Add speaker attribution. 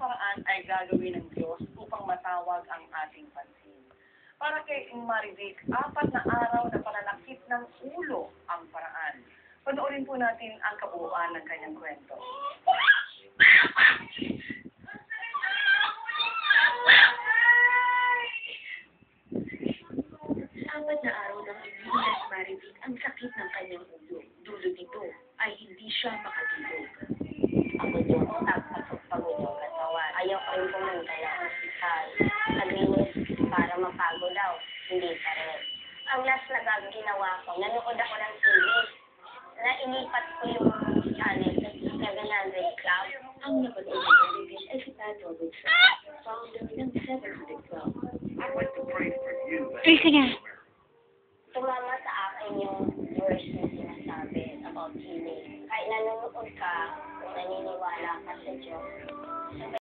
Speaker 1: paraan ay gagawin ng Diyos upang matawag ang ating pansin. Para kay Marivic, 4 na araw na pananakit ng ulo ang paraan. Panoorin po natin ang kabuuan ng kanyang kwento.
Speaker 2: Apat na araw nang inihilas Marivic ang sakit ng kanyang ulo. Dulo nito ay hindi siya makatulog.
Speaker 3: Pagod yung utak, pagod yung katawan. Ayaw ko rin pumunta ng hospital. Naglinis para mapago daw. Hindi pa rin. Ang last na ginawa ko, nanood ako ng TV. Nailipat ko yung channel sa 700 Club.
Speaker 2: Ang napanood ng Marivic ay si Pat Robertson, founder ng 700 Club.
Speaker 4: Ay, sige.
Speaker 3: Tumama sa akin yung verse na sinasabi about healing. Kahit nanonood ka, kung naniniwala ka sa Diyos,